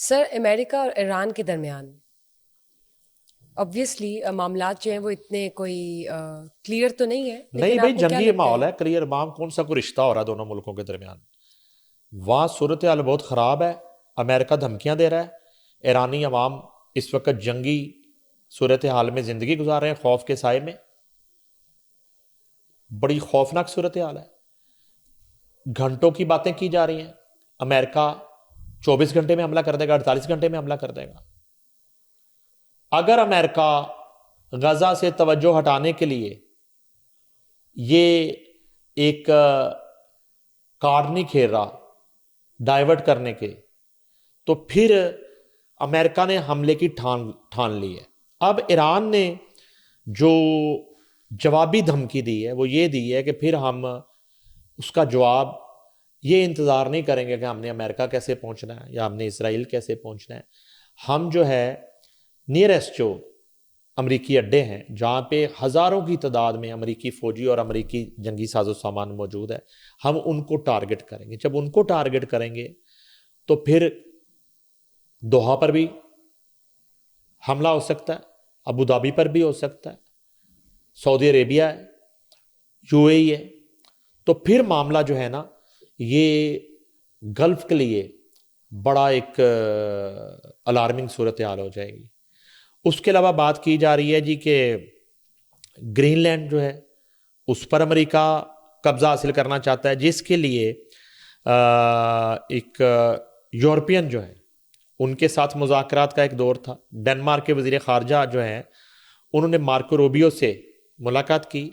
سر، امریکہ اور ایران کے درمیان obviously معاملات جو ہیں وہ اتنے کوئی کلیئر تو نہیں ہے، نہیں لیکن بھائی، آپ کو کیا جنگی لگتا ماحول ہے؟ ہے، کلیئر مام کون سا کوئی رشتہ ہو رہا ہے دونوں ملکوں کے درمیان؟ وہاں صورتحال بہت خراب ہے، امریکہ دھمکیاں دے رہا ہے، ایرانی عوام اس وقت جنگی صورتحال میں زندگی گزار رہے ہیں، خوف کے سائے میں، بڑی خوفناک صورتحال ہے، گھنٹوں کی باتیں کی جا رہی ہیں، امریکہ 24 گھنٹے میں حملہ کر دے گا، 48 گھنٹے میں حملہ کر دے گا۔ اگر امریکہ غزہ سے توجہ ہٹانے کے لیے یہ ایک کارڈ نہیں کھیل رہا ڈائیورٹ کرنے کے، تو پھر امریکہ نے حملے کی ٹھان لی ہے۔ اب ایران نے جو جوابی دھمکی دی ہے وہ یہ دی ہے کہ پھر ہم اس کا جواب یہ انتظار نہیں کریں گے کہ ہم نے امریکہ کیسے پہنچنا ہے یا ہم نے اسرائیل کیسے پہنچنا ہے، ہم جو ہے نیئرسٹ جو امریکی اڈے ہیں جہاں پہ ہزاروں کی تعداد میں امریکی فوجی اور امریکی جنگی ساز و سامان موجود ہے، ہم ان کو ٹارگٹ کریں گے۔ جب ان کو ٹارگٹ کریں گے تو پھر دوحہ پر بھی حملہ ہو سکتا ہے، ابو دھابی پر بھی ہو سکتا ہے، سعودی عربیہ ہے، یو اے ای ہے، تو پھر معاملہ جو ہے نا یہ گلف کے لیے بڑا ایک الارمنگ صورتحال ہو جائے گی۔ اس کے علاوہ بات کی جا رہی ہے جی کہ گرین لینڈ جو ہے اس پر امریکہ قبضہ حاصل کرنا چاہتا ہے، جس کے لیے ایک یورپین جو ہے ان کے ساتھ مذاکرات کا ایک دور تھا۔ ڈنمارک کے وزیر خارجہ جو ہیں انہوں نے مارکو روبیو سے ملاقات کی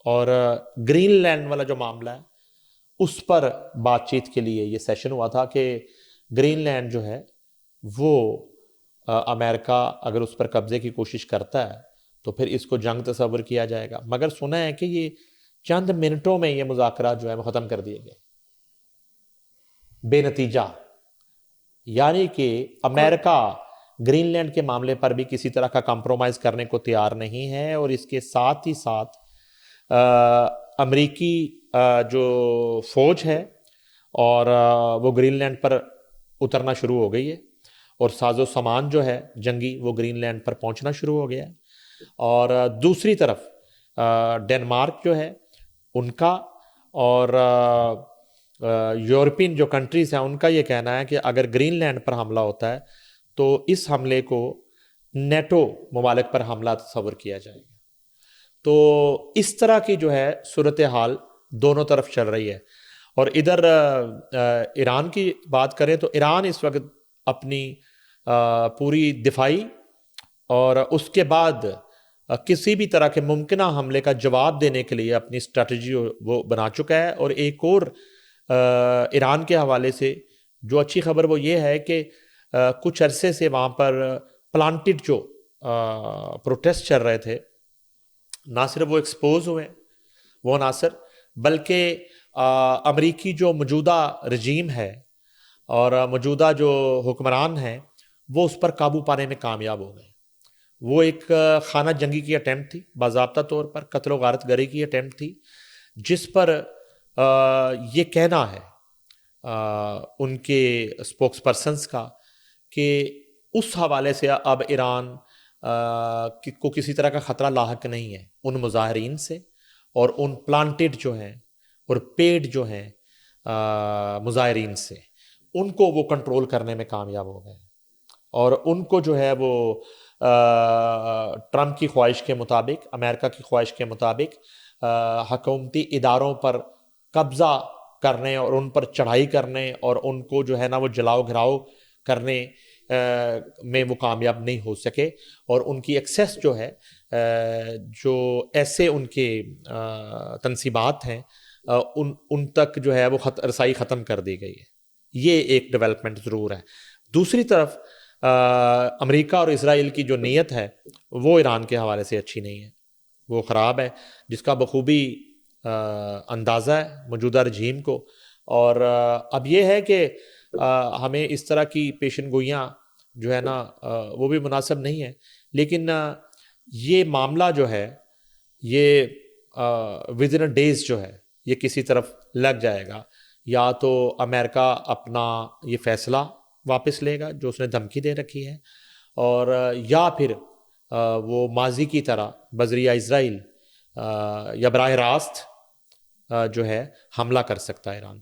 اور گرین لینڈ والا جو معاملہ ہے اس پر بات چیت کے لیے یہ سیشن ہوا تھا کہ گرین لینڈ جو ہے وہ امریکہ اگر اس پر قبضے کی کوشش کرتا ہے تو پھر اس کو جنگ تصور کیا جائے گا، مگر سنا ہے کہ یہ چند منٹوں میں یہ مذاکرات جو ہے وہ ختم کر دیے گئے بے نتیجہ، یعنی کہ امریکہ گرین لینڈ کے معاملے پر بھی کسی طرح کا کمپرومائز کرنے کو تیار نہیں ہے، اور اس کے ساتھ ہی ساتھ امریکی جو فوج ہے اور وہ گرین لینڈ پر اترنا شروع ہو گئی ہے، اور ساز و سامان جو ہے جنگی وہ گرین لینڈ پر پہنچنا شروع ہو گیا ہے۔ اور دوسری طرف ڈنمارک جو ہے ان کا اور یورپین جو کنٹریز ہیں ان کا یہ کہنا ہے کہ اگر گرین لینڈ پر حملہ ہوتا ہے تو اس حملے کو نیٹو ممالک پر حملہ تصور کیا جائے گا۔ تو اس طرح کی جو ہے صورتحال دونوں طرف چل رہی ہے۔ اور ادھر ایران کی بات کریں تو ایران اس وقت اپنی پوری دفاعی اور اس کے بعد کسی بھی طرح کے ممکنہ حملے کا جواب دینے کے لیے اپنی اسٹریٹجی وہ بنا چکا ہے۔ اور ایک اور ایران کے حوالے سے جو اچھی خبر وہ یہ ہے کہ کچھ عرصے سے وہاں پر پلانٹڈ جو پروٹیسٹ چل رہے تھے نہ صرف وہ ایکسپوز ہوئے وہ عناصر، بلکہ امریکی جو موجودہ رجیم ہے اور موجودہ جو حکمران ہیں وہ اس پر قابو پانے میں کامیاب ہو گئے۔ وہ ایک خانہ جنگی کی اٹیمپٹ تھی، باضابطہ طور پر قتل و غارت گری کی اٹیمپٹ تھی، جس پر یہ کہنا ہے ان کے اسپوکس پرسنس کا کہ اس حوالے سے اب ایران کو کسی طرح کا خطرہ لاحق نہیں ہے ان مظاہرین سے اور ان پلانٹڈ جو ہیں اور پیڈ جو ہیں مظاہرین سے، ان کو وہ کنٹرول کرنے میں کامیاب ہو گئے، اور ان کو جو ہے وہ ٹرمپ کی خواہش کے مطابق، امریکہ کی خواہش کے مطابق حکومتی اداروں پر قبضہ کرنے اور ان پر چڑھائی کرنے اور ان کو جو ہے نا وہ جلاؤ گھراؤ کرنے میں وہ کامیاب نہیں ہو سکے، اور ان کی ایکسیس جو ہے جو ایسے ان کے تنصیبات ہیں ان تک جو ہے وہ رسائی ختم کر دی گئی ہے۔ یہ ایک ڈیولپمنٹ ضرور ہے۔ دوسری طرف امریکہ اور اسرائیل کی جو نیت ہے وہ ایران کے حوالے سے اچھی نہیں ہے، وہ خراب ہے، جس کا بخوبی اندازہ ہے موجودہ رجیم کو۔ اور اب یہ ہے کہ ہمیں اس طرح کی پیشن گوئیاں جو ہے نا وہ بھی مناسب نہیں ہے، لیکن یہ معاملہ جو ہے یہ ودن اے ڈیز جو ہے یہ کسی طرف لگ جائے گا، یا تو امریکہ اپنا یہ فیصلہ واپس لے گا جو اس نے دھمکی دے رکھی ہے، اور یا پھر وہ ماضی کی طرح بذریعہ اسرائیل یا براہ راست جو ہے حملہ کر سکتا ہے ایران۔